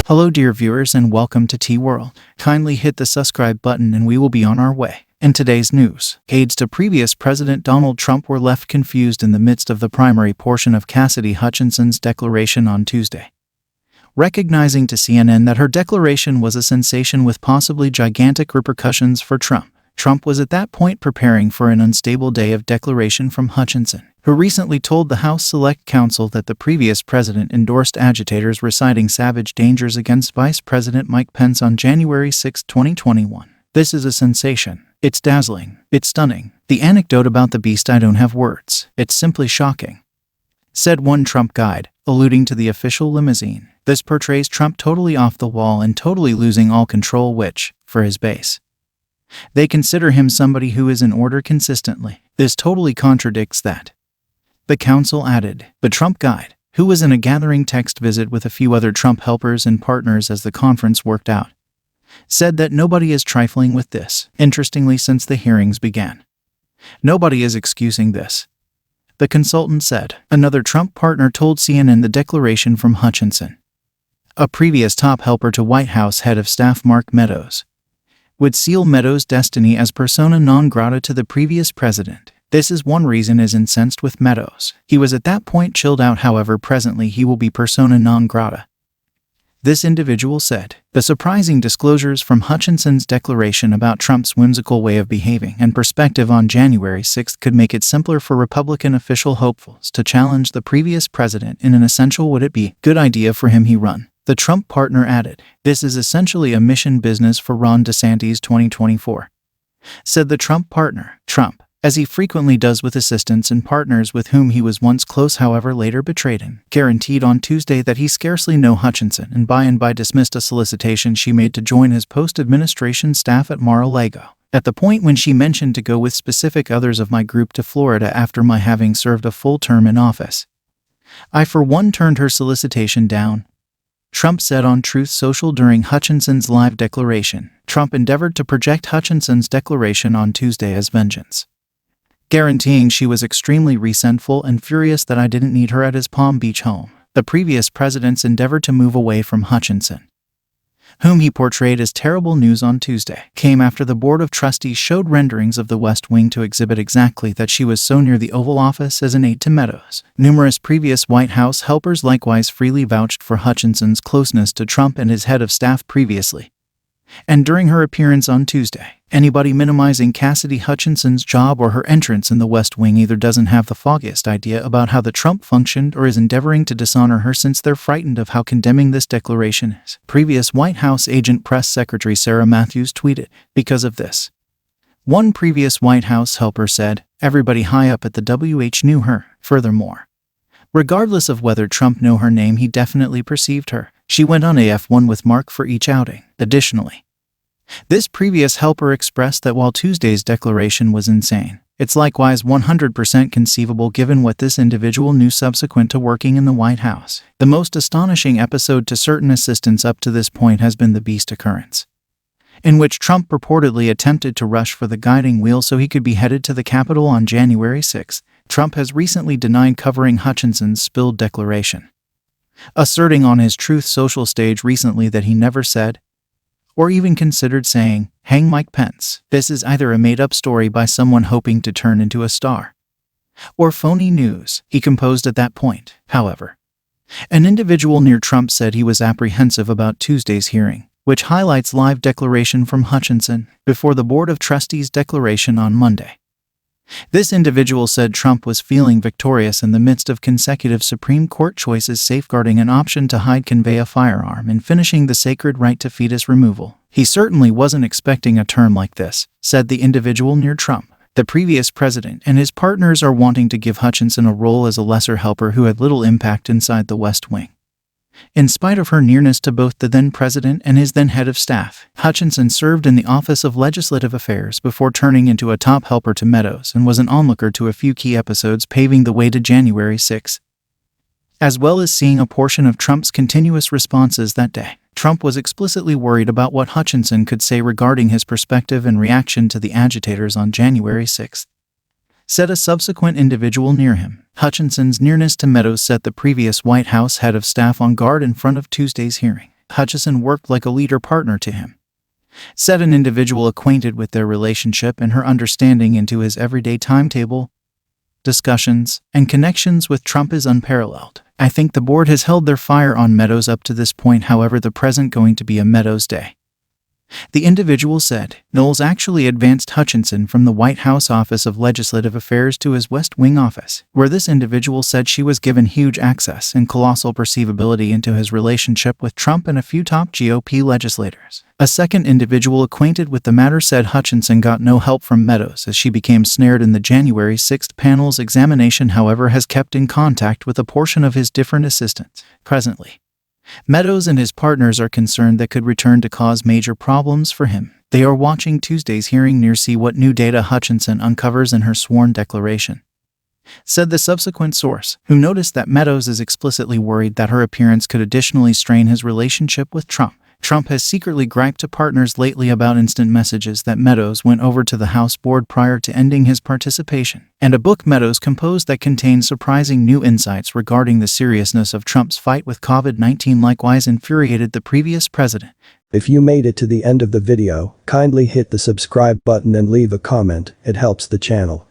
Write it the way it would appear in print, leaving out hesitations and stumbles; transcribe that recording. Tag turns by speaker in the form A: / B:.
A: Hello dear viewers and welcome to T-World. Kindly hit the subscribe button and we will be on our way. In today's news, aides to previous President Donald Trump were left confused in the midst of the primary portion of Cassidy Hutchinson's declaration on Tuesday. Recognizing to CNN that her declaration was a sensation with possibly gigantic repercussions for Trump was at that point preparing for an unstable day of declaration from Hutchinson, who recently told the House Select Council that the previous president endorsed agitators reciting savage dangers against Vice President Mike Pence on January 6, 2021. This is a sensation. It's dazzling. It's stunning. The anecdote about the beast, I don't have words. It's simply shocking, said one Trump guide, alluding to the official limousine. This portrays Trump totally off the wall and totally losing all control, which, for his base, they consider him somebody who is in order consistently. This totally contradicts that, the council added. The Trump guide, who was in a gathering text visit with a few other Trump helpers and partners as the conference worked out, said that nobody is trifling with this. Interestingly, since the hearings began, nobody is excusing this, the consultant said. Another Trump partner told CNN the declaration from Hutchinson, a previous top helper to White House head of staff Mark Meadows, would seal Meadows' destiny as persona non grata to the previous president. This is one reason is incensed with Meadows. He was at that point chilled out, however presently he will be persona non grata, this individual said. The surprising disclosures from Hutchinson's declaration about Trump's whimsical way of behaving and perspective on January 6 could make it simpler for Republican official hopefuls to challenge the previous president in an essential "would it be good idea for him he run?" The Trump partner added. This is essentially a mission business for Ron DeSantis 2024, said the Trump partner. Trump, as he frequently does with assistants and partners with whom he was once close however later betrayed him, guaranteed on Tuesday that he scarcely knew Hutchinson and by dismissed a solicitation she made to join his post-administration staff at Mar-a-Lago, at the point when she mentioned to go with specific others of my group to Florida after my having served a full term in office. I for one turned her solicitation down, Trump said on Truth Social during Hutchinson's live declaration. Trump endeavored to project Hutchinson's declaration on Tuesday as vengeance, guaranteeing she was extremely resentful and furious that I didn't need her at his Palm Beach home. The previous president's endeavor to move away from Hutchinson, whom he portrayed as terrible news on Tuesday, came after the Board of Trustees showed renderings of the West Wing to exhibit exactly that she was so near the Oval Office as an aide to Meadows. Numerous previous White House helpers likewise freely vouched for Hutchinson's closeness to Trump and his head of staff previously and during her appearance on Tuesday. Anybody minimizing Cassidy Hutchinson's job or her entrance in the West Wing either doesn't have the foggiest idea about how the Trump functioned or is endeavoring to dishonor her, since they're frightened of how condemning this declaration is. Previous White House agent press secretary Sarah Matthews tweeted, because of this, one previous White House helper said, everybody high up at the WH knew her. Furthermore, regardless of whether Trump knew her name, he definitely perceived her. She went on AF1 with Mark for each outing. Additionally, this previous helper expressed that while Tuesday's declaration was insane, it's likewise 100% conceivable given what this individual knew subsequent to working in the White House. The most astonishing episode to certain assistants up to this point has been the Beast occurrence, in which Trump purportedly attempted to rush for the guiding wheel so he could be headed to the Capitol on January 6. Trump has recently denied covering Hutchinson's spilled declaration, asserting on his Truth Social stage recently that he never said or even considered saying, "Hang Mike Pence." This is either a made-up story by someone hoping to turn into a star, or phony news, he composed at that point. However, an individual near Trump said he was apprehensive about Tuesday's hearing, which highlights live declaration from Hutchinson before the Board of Trustees declaration on Monday. This individual said Trump was feeling victorious in the midst of consecutive Supreme Court choices safeguarding an option to hide convey a firearm and finishing the sacred right to fetus removal. He certainly wasn't expecting a term like this, said the individual near Trump. The previous president and his partners are wanting to give Hutchinson a role as a lesser helper who had little impact inside the West Wing. In spite of her nearness to both the then president and his then head of staff, Hutchinson served in the Office of Legislative Affairs before turning into a top helper to Meadows and was an onlooker to a few key episodes paving the way to January 6, as well as seeing a portion of Trump's continuous responses that day. Trump was explicitly worried about what Hutchinson could say regarding his perspective and reaction to the agitators on January 6. said a subsequent individual near him. Hutchinson's nearness to Meadows set the previous White House head of staff on guard in front of Tuesday's hearing. Hutchison worked like a leader partner to him. Said an individual acquainted with their relationship and her understanding into his everyday timetable, discussions, and connections with Trump is unparalleled. I think the board has held their fire on Meadows up to this point, however the present going to be a Meadows day. The individual said, Knowles actually advanced Hutchinson from the White House Office of Legislative Affairs to his West Wing office, where this individual said she was given huge access and colossal perceivability into his relationship with Trump and a few top GOP legislators. A second individual acquainted with the matter said Hutchinson got no help from Meadows as she became snared in the January 6th panel's examination, however has kept in contact with a portion of his different assistants. Presently, Meadows and his partners are concerned that could return to cause major problems for him. They are watching Tuesday's hearing near see what new data Hutchinson uncovers in her sworn declaration, said the subsequent source, who noticed that Meadows is explicitly worried that her appearance could additionally strain his relationship with Trump. Trump has secretly griped to partners lately about instant messages that Meadows went over to the House board prior to ending his participation, and a book Meadows composed that contains surprising new insights regarding the seriousness of Trump's fight with COVID-19 likewise infuriated the previous president.
B: If you made it to the end of the video, kindly hit the subscribe button and leave a comment, it helps the channel.